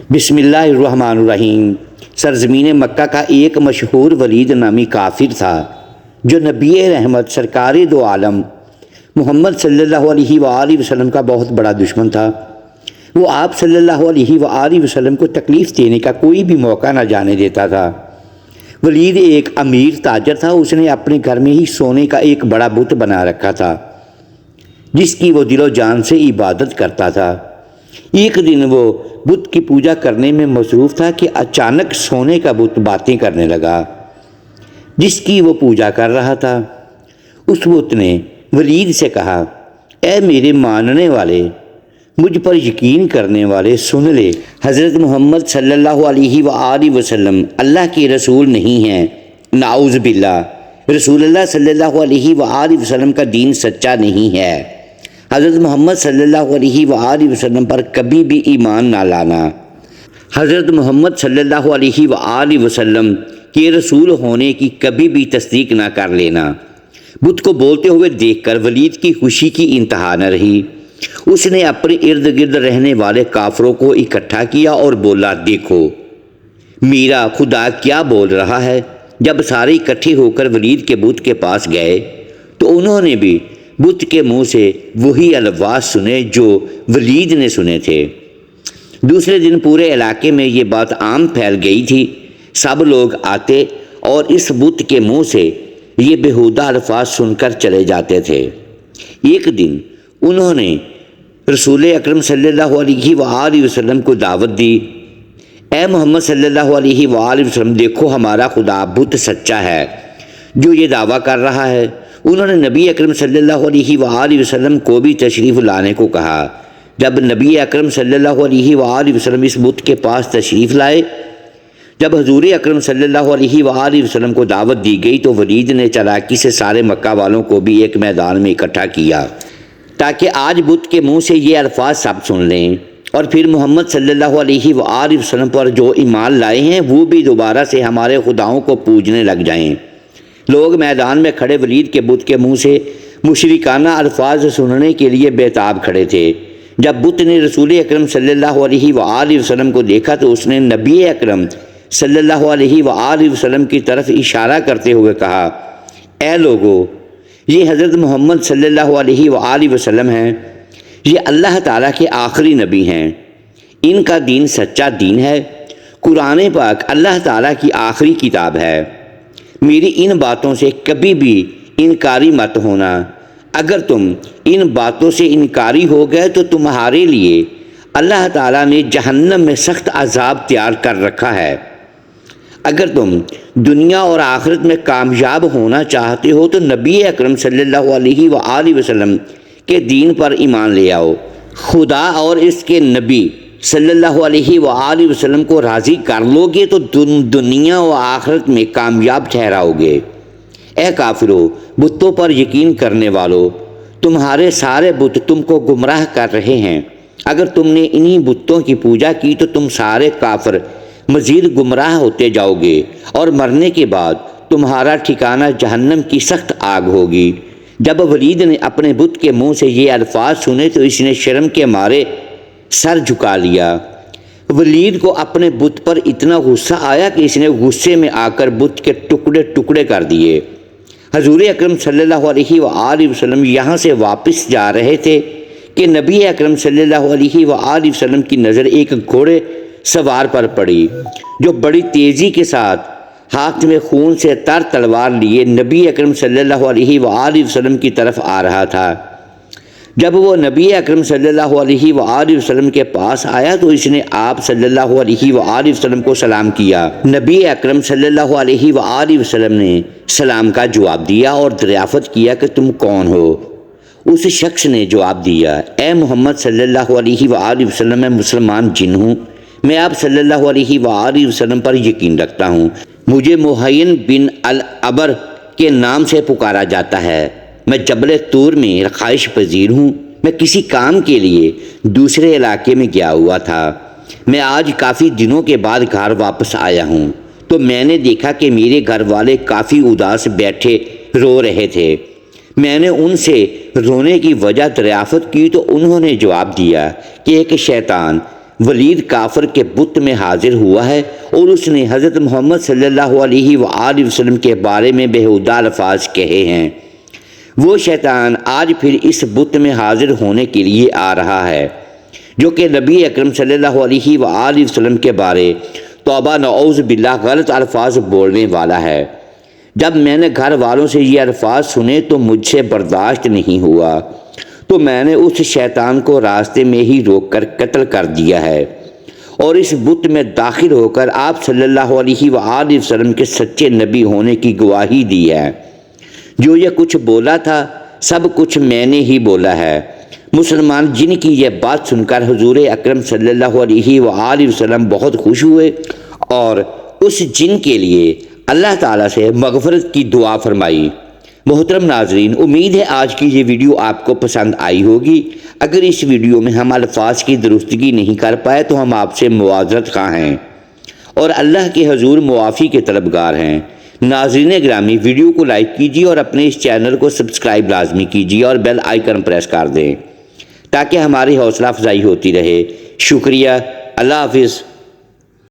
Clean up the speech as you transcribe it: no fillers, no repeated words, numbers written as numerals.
بسم اللہ الرحمن الرحیم۔ سرزمین مکہ کا ایک مشہور ولید نامی کافر تھا جو نبی رحمت سرکار دو عالم محمد صلی اللہ علیہ وآلہ وسلم کا بہت بڑا دشمن تھا۔ وہ آپ صلی اللہ علیہ وآلہ وسلم کو تکلیف دینے کا کوئی بھی موقع نہ جانے دیتا تھا۔ ولید ایک امیر تاجر تھا۔ اس نے اپنے گھر میں ہی سونے کا ایک بڑا بت بنا رکھا تھا جس کی وہ دل و جان سے عبادت کرتا تھا۔ ایک دن وہ بت کی پوجا کرنے میں مصروف تھا کہ اچانک سونے کا بت باتیں کرنے لگا جس کی وہ پوجا کر رہا تھا۔ اس بت نے ولید سے کہا، اے میرے ماننے والے، مجھ پر یقین کرنے والے، سن لے، حضرت محمد صلی اللہ علیہ وآلہ وسلم اللہ کے رسول نہیں ہیں۔ نعوذ باللہ، رسول اللہ صلی اللہ علیہ وآلہ وسلم کا دین سچا نہیں ہے۔ حضرت محمد صلی اللہ علیہ وآلہ وسلم پر کبھی بھی ایمان نہ لانا۔ حضرت محمد صلی اللہ علیہ وآلہ وسلم کے رسول ہونے کی کبھی بھی تصدیق نہ کر لینا۔ بت کو بولتے ہوئے دیکھ کر ولید کی خوشی کی انتہا نہ رہی۔ اس نے اپنے ارد گرد رہنے والے کافروں کو اکٹھا کیا اور بولا، دیکھو میرا خدا کیا بول رہا ہے۔ جب سارے اکٹھے ہو کر ولید کے بت کے پاس گئے تو انہوں نے بھی بت کے منہ سے وہی الفاظ سنے جو ولید نے سنے تھے۔ دوسرے دن پورے علاقے میں یہ بات عام پھیل گئی تھی۔ سب لوگ آتے اور اس بت کے منہ سے یہ بیہودہ الفاظ سن کر چلے جاتے تھے۔ ایک دن انہوں نے رسول اکرم صلی اللہ علیہ وآلہ وسلم کو دعوت دی، اے محمد صلی اللہ علیہ وآلہ وسلم، دیکھو ہمارا خدا بت سچا ہے جو یہ دعویٰ کر رہا ہے۔ انہوں نے نبی اکرم صلی اللہ علیہ وآلہ وسلم کو بھی تشریف لانے کو کہا۔ جب نبی اکرم صلی اللہ علیہ وآلہ وسلم اس بت کے پاس تشریف لائے، جب حضور اکرم صلی اللہ علیہ وآلہ وسلم کو دعوت دی گئی تو ولید نے چالاکی سے سارے مکہ والوں کو بھی ایک میدان میں اکٹھا کیا تاکہ آج بت کے منہ سے یہ الفاظ سب سن لیں، اور پھر محمد صلی اللہ علیہ وآلہ وسلم پر جو ایمان لائے ہیں وہ بھی دوبارہ سے ہمارے خداؤں کو پوجنے لگ جائیں۔ لوگ میدان میں کھڑے ولید کے بت کے منہ سے مشرکانہ الفاظ سننے کے لیے بےتاب کھڑے تھے۔ جب بت نے رسول اکرم صلی اللہ علیہ وآلہ وسلم کو دیکھا تو اس نے نبی اکرم صلی اللہ علیہ وآلہ وسلم کی طرف اشارہ کرتے ہوئے کہا، اے لوگو، یہ حضرت محمد صلی اللہ علیہ وآلہ وسلم ہیں۔ یہ اللہ تعالیٰ کے آخری نبی ہیں۔ ان کا دین سچا دین ہے۔ قرآن پاک اللہ تعالیٰ کی آخری کتاب ہے۔ میری ان باتوں سے کبھی بھی انکاری مت ہونا۔ اگر تم ان باتوں سے انکاری ہو گئے تو تمہارے لیے اللہ تعالیٰ نے جہنم میں سخت عذاب تیار کر رکھا ہے۔ اگر تم دنیا اور آخرت میں کامیاب ہونا چاہتے ہو تو نبی اکرم صلی اللہ علیہ وآلہ وسلم کے دین پر ایمان لے آؤ۔ خدا اور اس کے نبی صلی اللہ علیہ وآلہ وسلم کو راضی کر لو گے تو تم دنیا و آخرت میں کامیاب ٹھہراؤ گے۔ اے کافرو، بتوں پر یقین کرنے والو، تمہارے سارے بت تم کو گمراہ کر رہے ہیں۔ اگر تم نے انہی بتوں کی پوجا کی تو تم سارے کافر مزید گمراہ ہوتے جاؤ گے، اور مرنے کے بعد تمہارا ٹھکانہ جہنم کی سخت آگ ہوگی۔ جب ولید نے اپنے بت کے منہ سے یہ الفاظ سنے تو اس نے شرم کے مارے سر جھکا لیا۔ ولید کو اپنے بت پر اتنا غصہ آیا کہ اس نے غصے میں آ کر بت کے ٹکڑے ٹکڑے کر دیے۔ حضور اکرم صلی اللہ علیہ وآلہ وسلم یہاں سے واپس جا رہے تھے کہ نبی اکرم صلی اللہ علیہ وآلہ وسلم کی نظر ایک گھوڑے سوار پر پڑی جو بڑی تیزی کے ساتھ ہاتھ میں خون سے تر تلوار لیے نبی اکرم صلی اللہ علیہ وآلہ وسلم کی طرف آ رہا تھا۔ جب وہ نبی اکرم صلی اللہ علیہ وآلہ وسلم کے پاس آیا تو اس نے آپ صلی اللہ علیہ وآلہ وسلم کو سلام کیا۔ نبی اکرم صلی اللہ علیہ وآلہ وسلم نے سلام کا جواب دیا اور دریافت کیا کہ تم کون ہو؟ اس شخص نے جواب دیا، اے محمد صلی اللہ علیہ وآلہ وسلم، میں مسلمان جن ہوں۔ میں آپ صلی اللہ علیہ وآلہ وسلم پر یقین رکھتا ہوں۔ مجھے محین بن العبر کے نام سے پکارا جاتا ہے۔ میں جبل طور میں رخائش پذیر ہوں۔ میں کسی کام کے لیے دوسرے علاقے میں گیا ہوا تھا۔ میں آج کافی دنوں کے بعد گھر واپس آیا ہوں تو میں نے دیکھا کہ میرے گھر والے کافی اداس بیٹھے رو رہے تھے۔ میں نے ان سے رونے کی وجہ دریافت کی تو انہوں نے جواب دیا کہ ایک شیطان ولید کافر کے بت میں حاضر ہوا ہے اور اس نے حضرت محمد صلی اللہ علیہ وآلہ وسلم کے بارے میں بےہودہ الفاظ کہے ہیں۔ وہ شیطان آج پھر اس بت میں حاضر ہونے کے لیے آ رہا ہے جو کہ نبی اکرم صلی اللہ علیہ وآلہ وسلم کے بارے توبہ نعوذ باللہ غلط الفاظ بولنے والا ہے۔ جب میں نے گھر والوں سے یہ الفاظ سنے تو مجھ سے برداشت نہیں ہوا، تو میں نے اس شیطان کو راستے میں ہی روک کر قتل کر دیا ہے اور اس بت میں داخل ہو کر آپ صلی اللہ علیہ وآلہ وسلم کے سچے نبی ہونے کی گواہی دی ہے۔ جو یہ کچھ بولا تھا سب کچھ میں نے ہی بولا ہے۔ مسلمان جن کی یہ بات سن کر حضور اکرم صلی اللہ علیہ وآلہ وسلم بہت خوش ہوئے اور اس جن کے لیے اللہ تعالیٰ سے مغفرت کی دعا فرمائی۔ محترم ناظرین، امید ہے آج کی یہ ویڈیو آپ کو پسند آئی ہوگی۔ اگر اس ویڈیو میں ہم الفاظ کی درستگی نہیں کر پائے تو ہم آپ سے معذرت خواہ ہیں اور اللہ کے حضور معافی کے طلبگار ہیں۔ ناظرین گرامی، ویڈیو کو لائک کیجیے اور اپنے اس چینل کو سبسکرائب لازمی کیجیے اور بیل آئیکن پریس کر دیں تاکہ ہماری حوصلہ افزائی ہوتی رہے۔ شکریہ۔ اللہ حافظ۔